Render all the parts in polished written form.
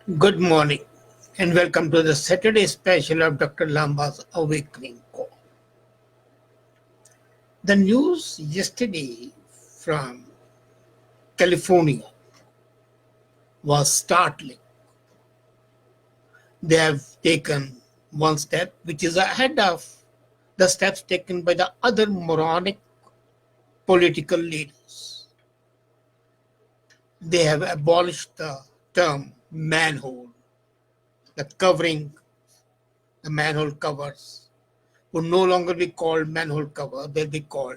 Good morning and welcome to the Saturday special of Dr. Lamba's Awakening Call. The news yesterday from California was startling. They have taken one step which is ahead of the steps taken by the other moronic political leaders. They have abolished the term manhole, the covering, the manhole covers would no longer be called manhole cover, they'll be called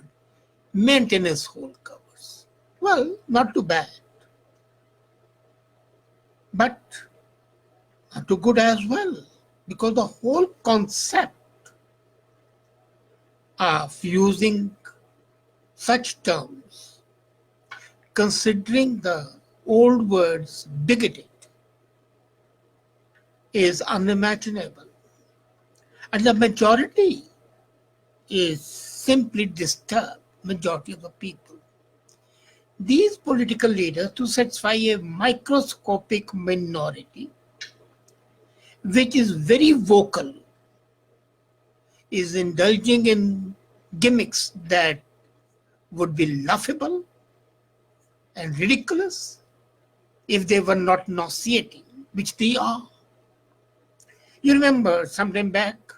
maintenance hole covers. Well, not too bad, but not too good as well, because the whole concept of using such terms, considering the old words bigoted, is unimaginable. And the majority is simply disturbed, majority of the people. These political leaders, to satisfy a microscopic minority, which is very vocal, is indulging in gimmicks that would be laughable and ridiculous if they were not nauseating, which they are. You remember sometime back,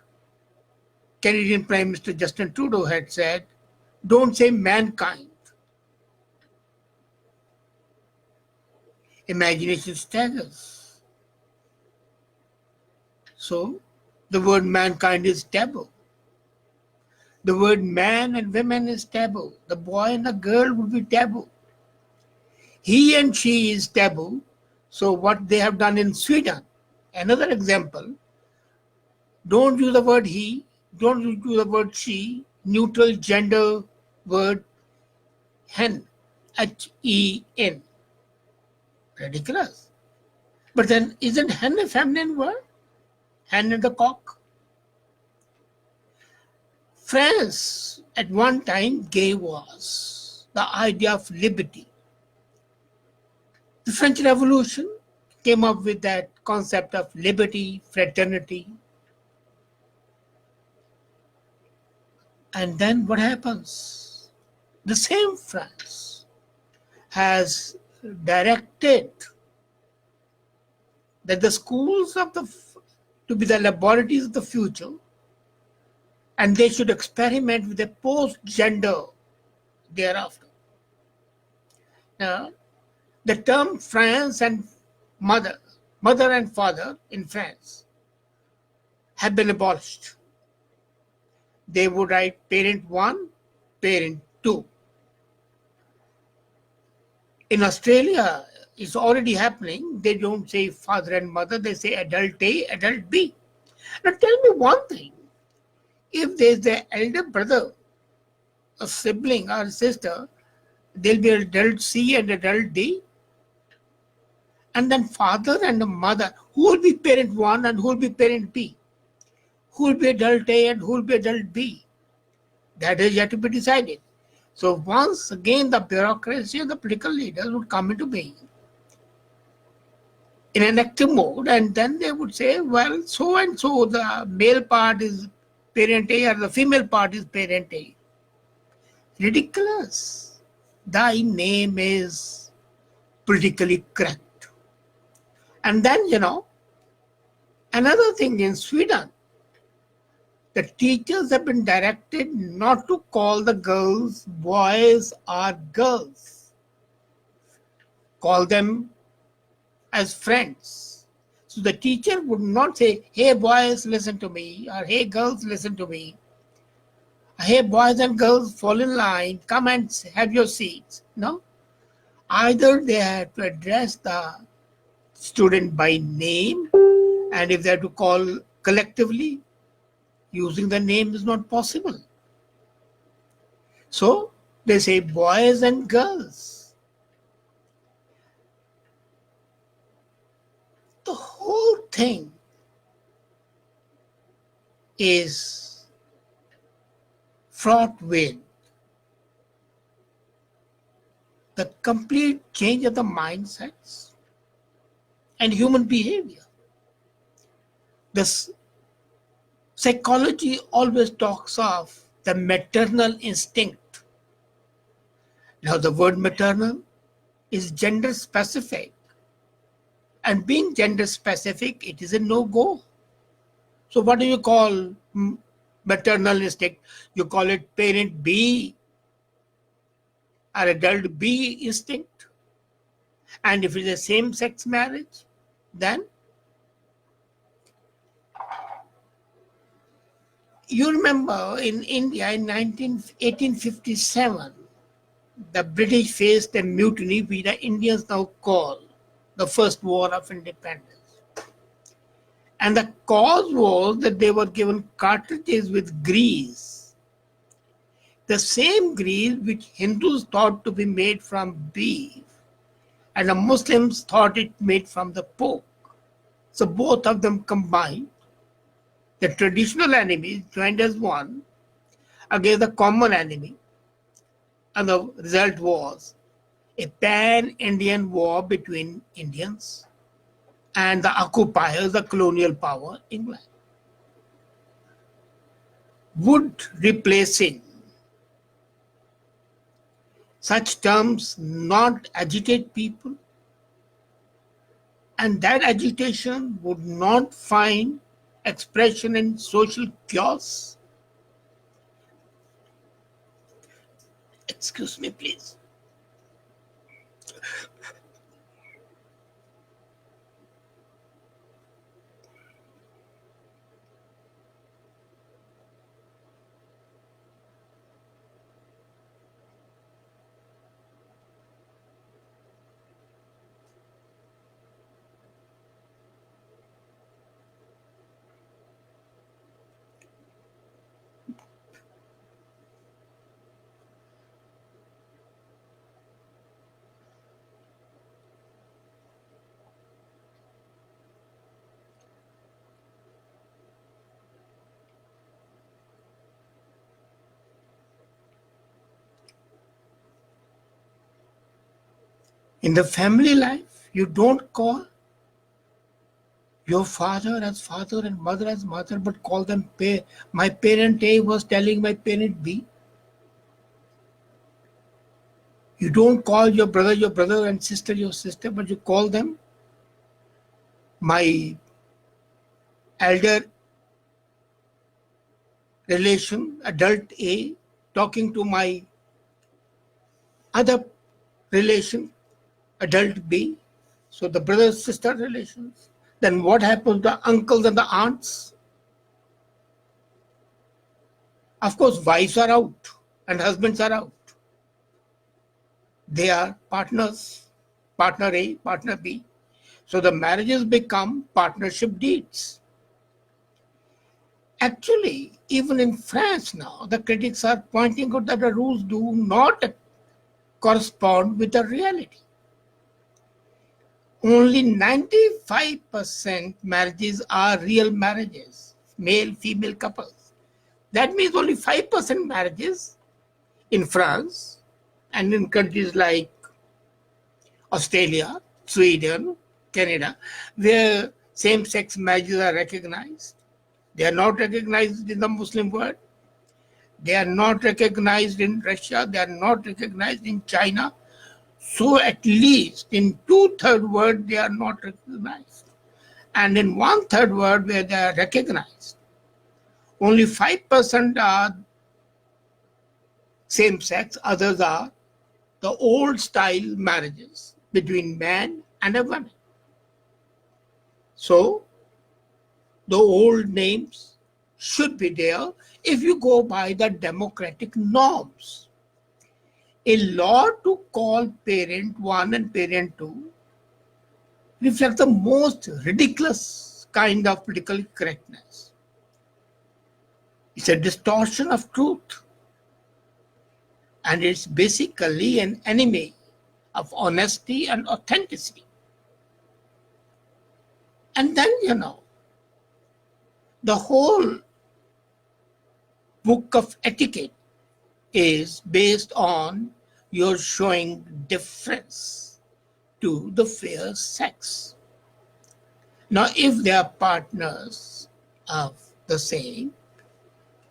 Canadian Prime Minister Justin Trudeau had said, don't say mankind. Imagination staggers. So, the word mankind is taboo. The word man and women is taboo. The boy and the girl would be taboo. He and she is taboo. So what they have done in Sweden, another example, don't use the word he, don't use the word she, neutral gender word hen, H-E-N. Ridiculous. But then isn't hen a feminine word? Hen and the cock. France at one time gave us the idea of liberty. The French Revolution came up with that concept of liberty, fraternity. And then what happens? The same France has directed that the schools to be the laboratories of the future, and they should experiment with a post-gender thereafter. Now, the term France and mother and father in France have been abolished. They would write parent 1, parent 2. In Australia, it's already happening. They don't say father and mother, they say adult A, adult B. Now tell me one thing. If there's the elder brother, a sibling or a sister, there'll be adult C and adult D. And then father and mother, who will be parent 1 and who will be parent B? Who will be adult A and who will be adult B? That is yet to be decided. So once again, the bureaucracy and the political leaders would come into being in an active mode, and then they would say, well, so and so, the male part is parent A or the female part is parent A. Ridiculous. Thy name is politically correct. And then, another thing in Sweden, the teachers have been directed not to call the girls boys or girls. Call them as friends. So the teacher would not say, hey boys, listen to me, or hey girls, listen to me. Hey boys and girls, fall in line, come and have your seats. No. Either they have to address the student by name, and if they have to call collectively, using the name is not possible. So they say boys and girls. The whole thing is fraught with the complete change of the mindsets, and human behavior. The psychology always talks of the maternal instinct. Now, the word maternal is gender specific, and being gender specific, it is a no-go. So what do you call maternal instinct? You call it parent B or adult B instinct. And if it's a same-sex marriage, then you remember in India in 1857, the British faced a mutiny which the Indians now call the First War of Independence. And the cause was that they were given cartridges with grease, the same grease which Hindus thought to be made from beef, and the Muslims thought it made from the pork. So both of them combined, the traditional enemies joined as one against the common enemy, and the result was a pan-Indian war between Indians and the occupiers, the colonial power, England. Would replacing such terms not agitate people? And that agitation would not find expression in social chaos? Excuse me, please. In the family life, you don't call your father as father and mother as mother, but call them my parent A was telling my parent B. You don't call your brother and sister your sister, but you call them my elder relation, adult A, talking to my other relation, adult B. So the brother-sister relations. Then what happens to the uncles and the aunts? Of course, wives are out and husbands are out. They are partners, partner A, partner B. So the marriages become partnership deeds. Actually, even in France now, the critics are pointing out that the rules do not correspond with the reality. Only 95% marriages are real marriages, male-female couples. That means only 5% marriages in France and in countries like Australia, Sweden, Canada, where same-sex marriages are recognized. They are not recognized in the Muslim world. They are not recognized in Russia. They are not recognized in China. So at least in 2/3 world, they are not recognized. And in 1/3 world where they are recognized, only 5% are same-sex, others are the old-style marriages between man and a woman. So the old names should be there if you go by the democratic norms. A law to call parent 1 and parent 2 reflects the most ridiculous kind of political correctness. It's a distortion of truth, and it's basically an enemy of honesty and authenticity. And then, the whole book of etiquette is based on your showing deference to the fair sex. Now, if they are partners of the same,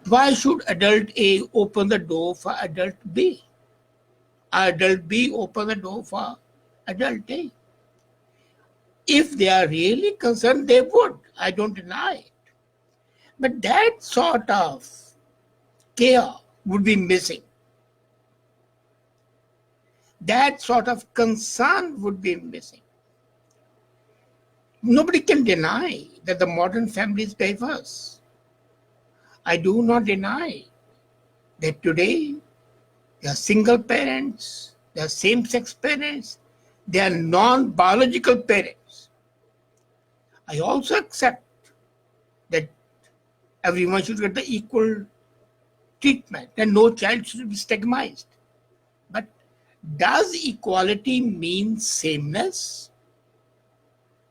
why should adult A open the door for adult B? Adult B open the door for adult A? If they are really concerned, they would. I don't deny it. But that sort of care would be missing. That sort of concern would be missing. Nobody can deny that the modern family is diverse. I do not deny that today there are single parents, there are same-sex parents, there are non-biological parents. I also accept that everyone should get the equal treatment and no child should be stigmatized. But does equality mean sameness?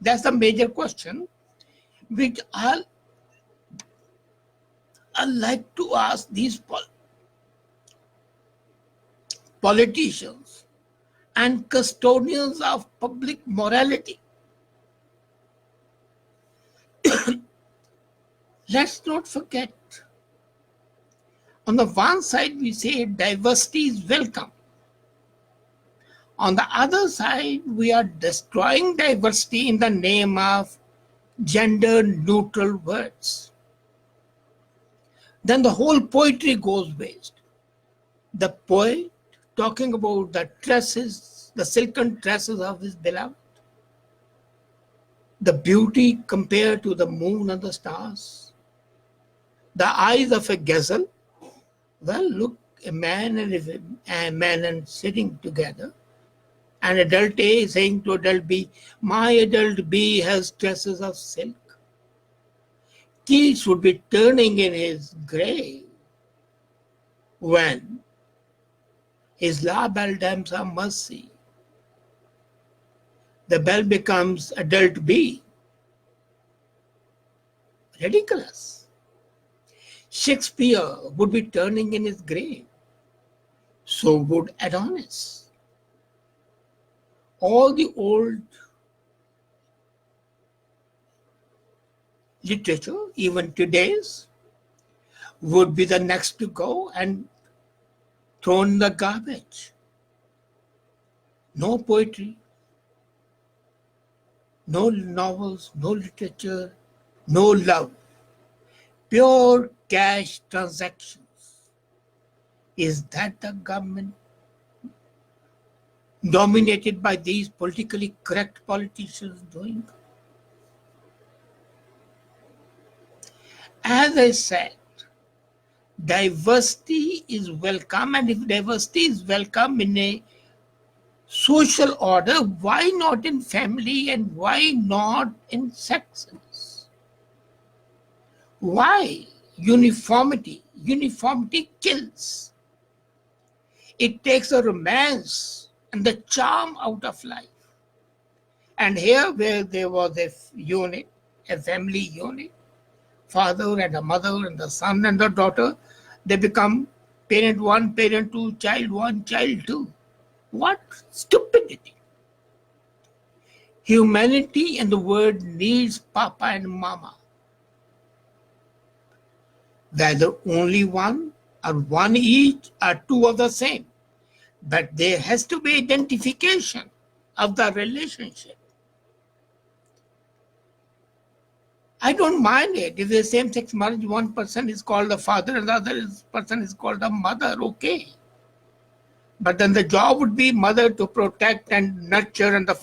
That's the major question which I'd like to ask these politicians and custodians of public morality. Let's not forget, on the one side we say diversity is welcome. On the other side, we are destroying diversity in the name of gender neutral words. Then the whole poetry goes waste. The poet talking about the tresses, the silken tresses of his beloved, the beauty compared to the moon and the stars, the eyes of a gazelle. Well, look, a man and sitting together, and adult A is saying to adult B, my adult B has tresses of silk. Keats would be turning in his grave when his La Belle Dames of Mercy, the bell becomes adult B. Ridiculous. Shakespeare would be turning in his grave. So would Adonis. All the old literature, even today's, would be the next to go and thrown in the garbage. No poetry, no novels, no literature, no love. Pure cash transactions. Is that the government dominated by these politically correct politicians doing? As I said, diversity is welcome, and if diversity is welcome in a social order, why not in family and why not in sexes? Why uniformity? Uniformity kills. It takes the romance and the charm out of life. And here where there was a unit, a family unit, father and a mother and the son and the daughter, they become parent one, parent two, child one, child two. What stupidity. Humanity and the world needs papa and mama. Whether only one or one each or two of the same. But there has to be identification of the relationship. I don't mind it. If the same-sex marriage, one person is called the father and the other person is called the mother, okay. But then the job would be mother to protect and nurture, and the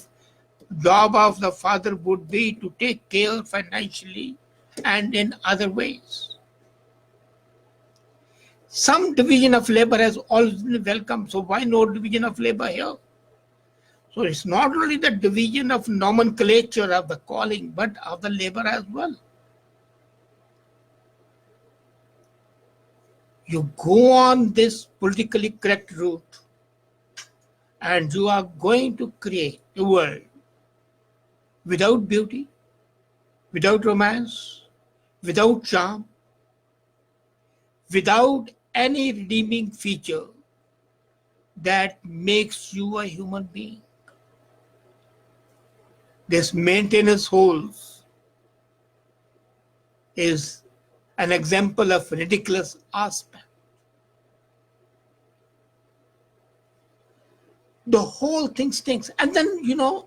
job of the father would be to take care financially and in other ways. Some division of labor has always been welcome, so why no division of labor here? So it's not only the division of nomenclature of the calling, but of the labor as well. You go on this politically correct route, and you are going to create a world without beauty, without romance, without charm, without any redeeming feature that makes you a human being. This maintenance holes is an example of ridiculous aspect. The whole thing stinks. And then,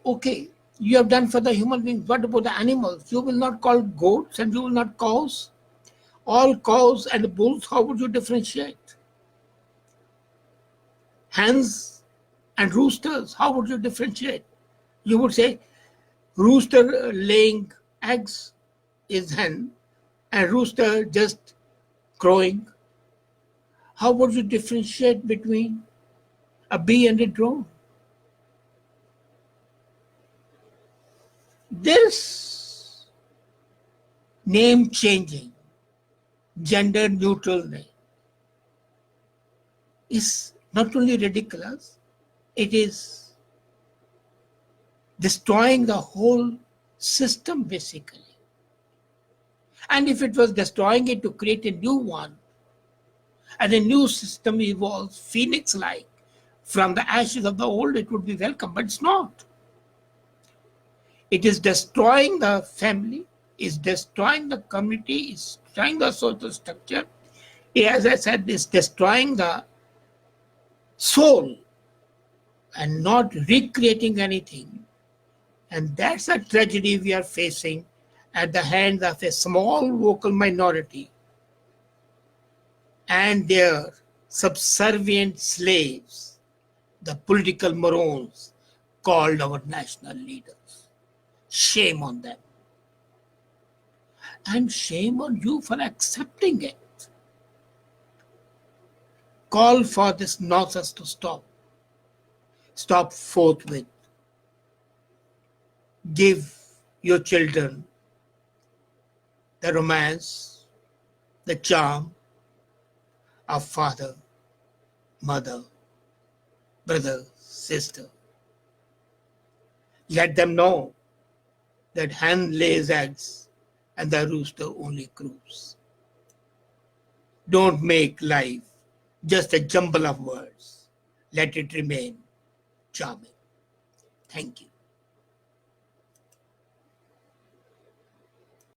okay, you have done for the human beings. What about the animals? You will not call goats and you will not cows. All cows and bulls, how would you differentiate? Hens and roosters, how would you differentiate? You would say rooster laying eggs is hen and rooster just crowing. How would you differentiate between a bee and a drone? This name changing, gender neutral name is not only ridiculous, it is destroying the whole system basically. And if it was destroying it to create a new one, and a new system evolves phoenix like from the ashes of the old, it would be welcome, but it's not. It is destroying the family, is destroying the community, is destroying the social structure. As I said, it's destroying the soul and not recreating anything. And that's a tragedy we are facing at the hands of a small vocal minority and their subservient slaves, the political morons called our national leaders. Shame on them. And shame on you for accepting it. Call for this nonsense to stop. Stop forthwith. Give your children the romance, the charm of father, mother, brother, sister. Let them know that hen lays eggs and the rooster only crows. Don't make life just a jumble of words. Let it remain charming. Thank you.